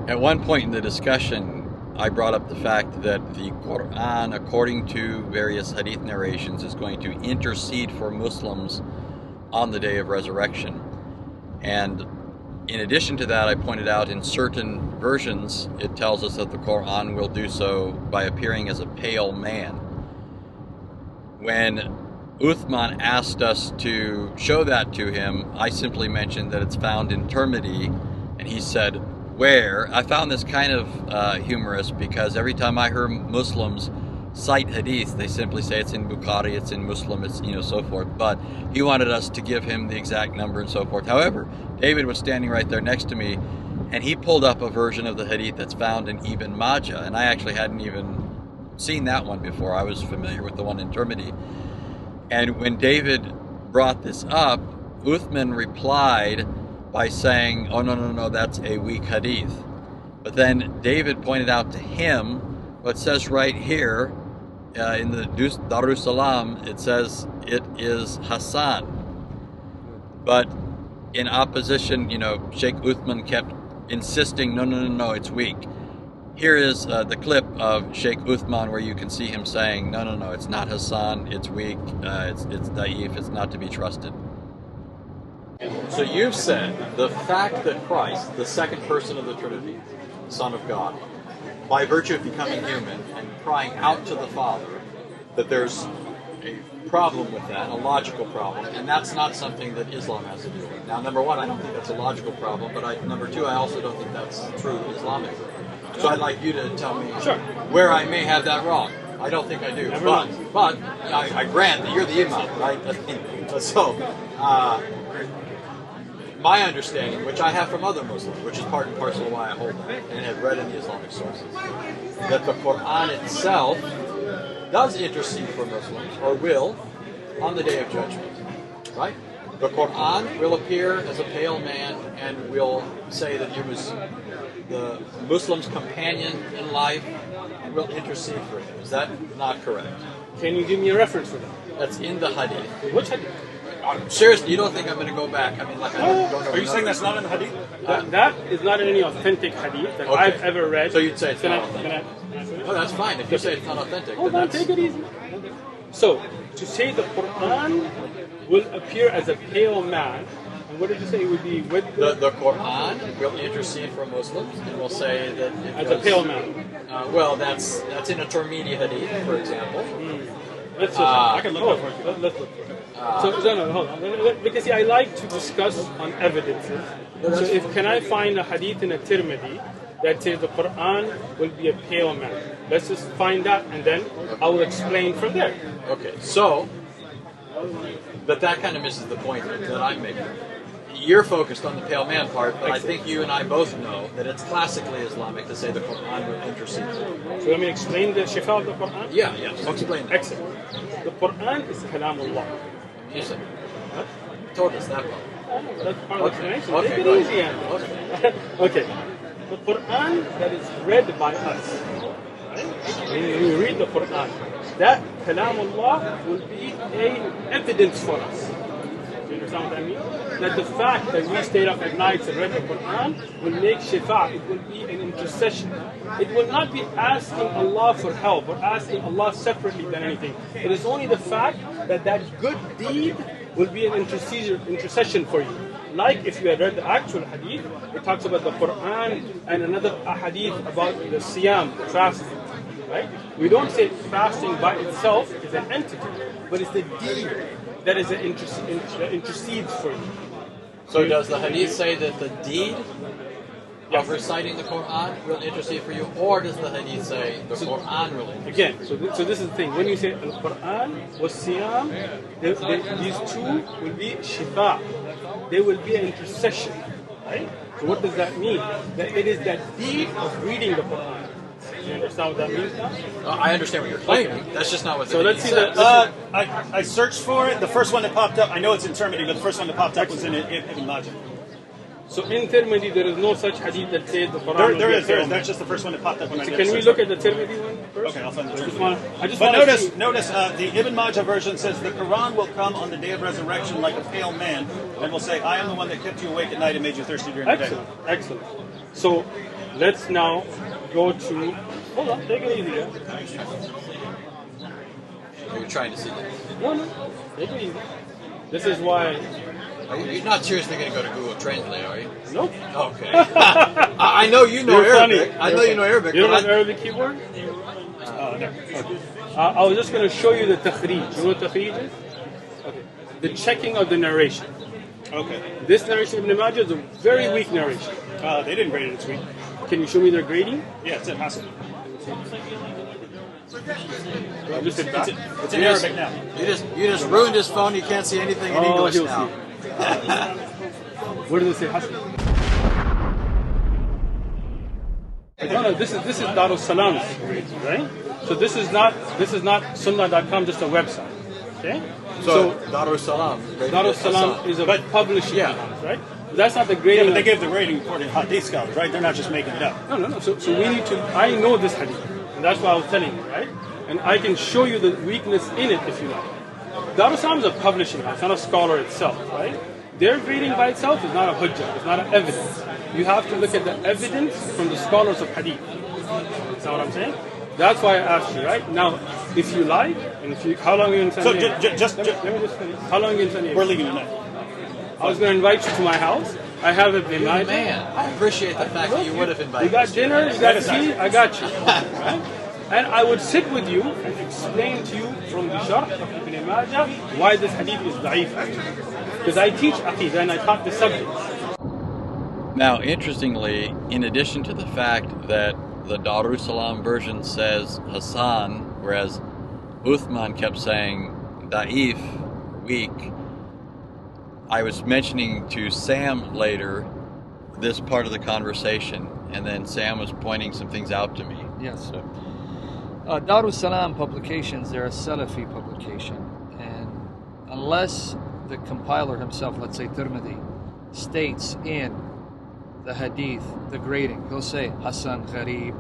At one point in the discussion, I brought up the fact that the Quran, according to various hadith narrations, is going to intercede for Muslims on the day of resurrection. And in addition to that, I pointed out in certain versions, it tells us that the Quran will do so by appearing as a pale man. When Uthman asked us to show that to him, I simply mentioned that it's found in Tirmidhi, and he said, where? I found this kind of humorous because every time I hear Muslims cite hadith, they simply say it's in Bukhari, it's in Muslim, it's so forth. But he wanted us to give him the exact number and so forth. However, David was standing right there next to me, and he pulled up a version of the hadith that's found in Ibn Majah, and I actually hadn't even seen that one before. I was familiar with the one in Tirmidhi. And when David brought this up, Uthman replied by saying, oh, no, that's a weak hadith. But then David pointed out to him what says right here in the Darussalam, it says it is Hassan. But in opposition, Shaykh Uthman kept insisting, no, it's weak. Here is the clip of Shaykh Uthman where you can see him saying, no, it's not Hassan, it's weak, it's da'if, it's not to be trusted. So you've said the fact that Christ, the second person of the Trinity, Son of God, by virtue of becoming human and crying out to the Father, that there's a problem with that, a logical problem, and that's not something that Islam has to do with. Now, number one, I don't think that's a logical problem, but number two, I also don't think that's true Islamically. So I'd like you to tell me where I may have that wrong. I don't think I do, but I grant that you're the Imam, right? So, my understanding, which I have from other Muslims, which is part and parcel of why I hold that, and have read in the Islamic sources, that the Quran itself does intercede for Muslims, or will, on the Day of Judgment, right? The Quran will appear as a pale man and will say that he was the Muslim's companion in life and will intercede for him. Is that not correct? Can you give me a reference for that? That's in the hadith. Which hadith? Seriously, you don't think I'm going to go back? I mean, like, I don't know. Are you saying that's not in the hadith? That is not in any authentic hadith that I've ever read. So you'd say it's not authentic? Can I finish? Oh, that's fine. If you say it's not authentic, Hold on, take it easy. So, to say the Quran will appear as a pale man, and what did you say it would be with the Quran will intercede for Muslims and will say that it as a pale man? Well, that's in a Tirmidhi hadith, for example. Let's I can look for it. Let's look for it. No, hold on. Because see, I like to discuss on evidences. So can I find a hadith in a Tirmidhi that says the Quran will be a pale man? Let's just find that, and then I will explain from there. Okay, so, but that kind of misses the point that I'm making. You're focused on the pale man part, but I think you and I both know that it's classically Islamic to say the Quran will intercede. So let me explain the shifa of the Quran? Yeah, explain that. Excellent. The Quran is Kalamullah. You said. You told us that part. That's part of the explanation. Okay, Take it easy, Andy. Okay. The Quran that is read by us, when we read the Quran, that Kalamullah will be an evidence for us. Do you understand what I mean? That the fact that we stayed up at night and read the Quran will make shifa. It will be an intercession. It will not be asking Allah for help or asking Allah separately than anything. It is only the fact that that good deed will be an intercession for you. Like if you had read the actual hadith, it talks about the Quran and another hadith about the siyam, the fasting. Right? We don't say fasting by itself is an entity, but it's the deed that is that intercedes for you. So does the hadith say that the deed of reciting the Quran will intercede for you, or does the hadith say the Quran will intercede? Again, so this is the thing. When you say Al-Quran was Siyam, these two will be shifa. They will be an intercession. Right? So what does that mean? That it is that deed of reading the Quran. Do you understand what that means now? I understand what you're claiming. That's just not what the so let's see says. I searched for it. The first one that popped up, I know it's in Tirmidhi, but the first one that popped up was in Ibn Majah. So in Tirmidhi, there is no such hadith that says the Quran. There is. That's just the first one that popped up when I Can we look at the Tirmidhi one first? Okay, I'll find the Tirmidhi. But notice the Ibn Majah version says the Quran will come on the day of resurrection like a pale man and will say, I am the one that kept you awake at night and made you thirsty during the day. Excellent. So let's now go to. Hold on, take it easy. Yeah? You're trying to see that. No, take it easy. This is why. You're not seriously going to go to Google Translate, are you? Nope. Okay. I know you know You're Arabic. funny. I know you know Arabic. You don't but have Arabic keyboard? No. I was just going to show you the takhrij. You know what takhrij is? Okay. The checking of the narration. Okay. This narration of Ibn Majah is a very weak narration. They didn't grade it this week. Can you show me their grading? Yeah, it's in Hassan. Just it back. It's in Arabic now. You just ruined his phone. You can't see anything in English he'll now. see. Where does it say Hassan? No, this is Darus Salam's grading, right? So this is not Sunnah.com, just a website. Okay? So Darussalam. Darussalam is a publishing house, right? But that's not the grading. Yeah, but they give the rating according to hadith scholars, right? They're not just making it up. No. So we need to. I know this hadith, and that's why I was telling you, right? And I can show you the weakness in it if you like. Darussalam is a publishing house, not a scholar itself, right? Their grading by itself is not a hujjah, it's not an evidence. You have to look at the evidence from the scholars of hadith. That's not what I'm saying. That's why I asked you, right? Now, if you like, and if you, how long are you in San Diego? Let me just finish. How long are you in San Diego? We're leaving tonight. I was going to invite you to my house. I have a Majah. Man, I appreciate the fact that you would have invited You got us. dinner, you got tea, I got you. Right? And I would sit with you and explain to you from the Sharh of Ibn Majah why this hadith is da'if actually. Because I teach Aqidah and I taught the subjects. Now, interestingly, in addition to the fact that the Darussalam version says Hassan, whereas Uthman kept saying Da'if, weak, I was mentioning to Sam later this part of the conversation, and then Sam was pointing some things out to me. Yes. Darussalam publications, they're a Salafi publication, and unless the compiler himself, let's say Tirmidhi, states in the hadith, the grading, he'll say Hassan Gharib,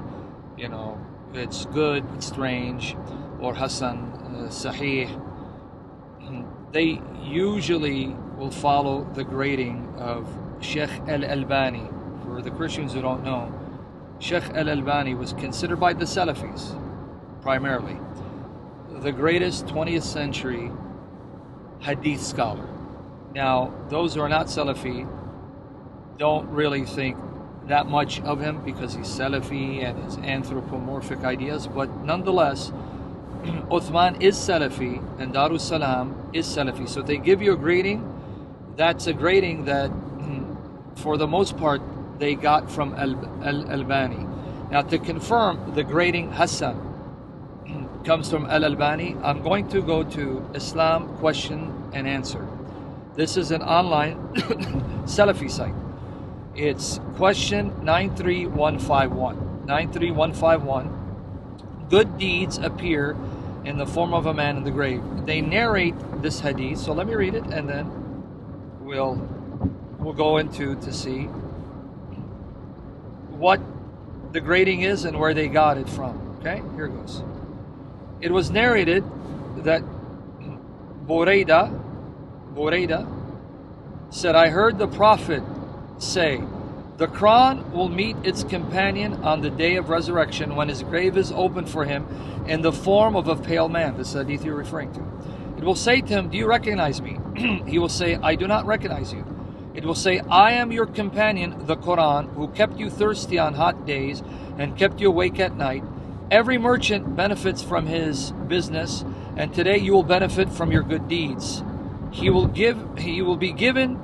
it's good, it's strange, or Hassan Sahih. They usually will follow the grading of Shaykh al-Albani. For the Christians who don't know, Shaykh al-Albani was considered by the Salafis, primarily, the greatest 20th century hadith scholar. Now, those who are not Salafi don't really think that much of him because he's Salafi and his anthropomorphic ideas, but nonetheless, Uthman is Salafi and Darussalam is Salafi. So they give you a grading, that's a grading that for the most part they got from Al-Albani. Now, to confirm the grading Hassan comes from Al-Albani, I'm going to go to Islam Question and Answer. This is an online Salafi site. It's question 93151. 93151. Good deeds appear in the form of a man in the grave. They narrate this hadith, so let me read it and then we'll go into to see what the grading is and where they got it from. Okay, here goes. It was narrated that Burayda said, I heard the Prophet say, the Quran will meet its companion on the day of resurrection when his grave is opened for him in the form of a pale man. This hadith you're referring to. It will say to him, do you recognize me? He will say, I do not recognize you. It will say, I am your companion, the Quran, who kept you thirsty on hot days and kept you awake at night. Every merchant benefits from his business, and today you will benefit from your good deeds. He will be given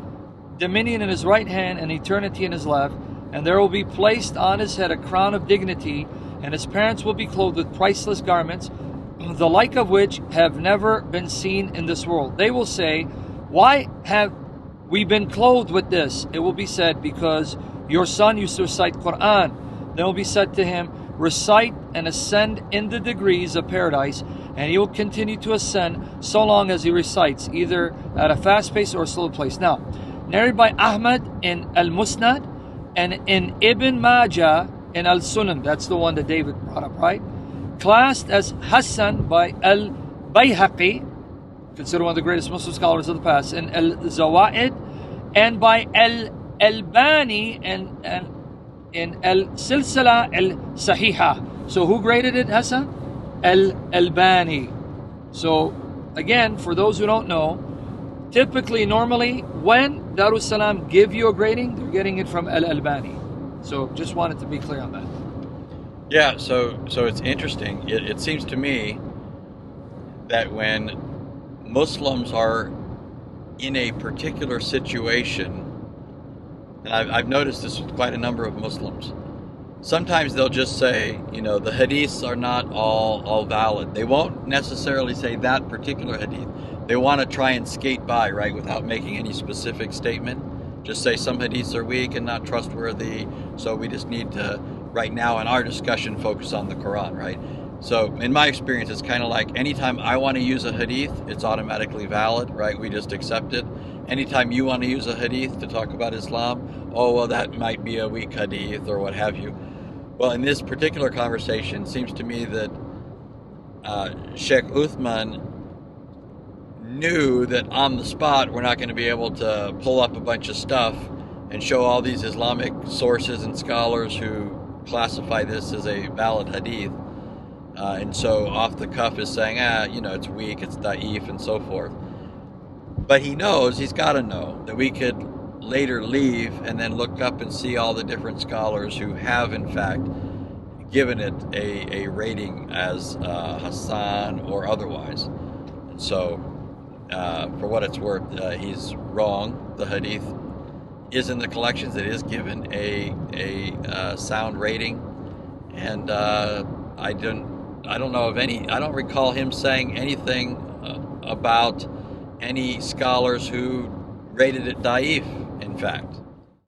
dominion in his right hand and eternity in his left, and there will be placed on his head a crown of dignity, and his parents will be clothed with priceless garments, the like of which have never been seen in this world. They will say, why have we been clothed with this? It will be said, because your son used to recite Quran. Then will be said to him, recite and ascend in the degrees of paradise, and he will continue to ascend so long as he recites, either at a fast pace or a slow pace. Now, narrated by Ahmad in Al-Musnad and in Ibn Majah in Al-Sunan. That's the one that David brought up, right? Classed as Hassan by Al-Bayhaqi, considered one of the greatest Muslim scholars of the past, in Al-Zawaid, and by Al-Albani and in Al-Silsila Al-Sahiha. So who graded it, Hassan? Al-Albani. So again, for those who don't know, typically, normally, when Darus Salam give you a grading, they're getting it from Al-Albani. So just wanted to be clear on that. Yeah, so it's interesting. It seems to me that when Muslims are in a particular situation, and I've noticed this with quite a number of Muslims, sometimes they'll just say, the hadiths are not all valid. They won't necessarily say that particular hadith. They want to try and skate by, right, without making any specific statement. Just say some hadiths are weak and not trustworthy, so we just need to, right now in our discussion, focus on the Quran, right? So in my experience, it's kind of like anytime I want to use a hadith, it's automatically valid, right? We just accept it. Anytime you want to use a hadith to talk about Islam, oh, well, that might be a weak hadith or what have you. Well, in this particular conversation, it seems to me that Shaykh Uthman knew that on the spot we're not going to be able to pull up a bunch of stuff and show all these Islamic sources and scholars who classify this as a valid hadith. And so off the cuff is saying, it's weak, it's da'if, and so forth. But he knows, he's got to know, that we could later leave and then look up and see all the different scholars who have, in fact, given it a rating as Hassan or otherwise. And so, for what it's worth, he's wrong. The hadith is in the collections. It is given a sound rating. And I don't know of any, I don't recall him saying anything about any scholars who rated it da'if, in fact.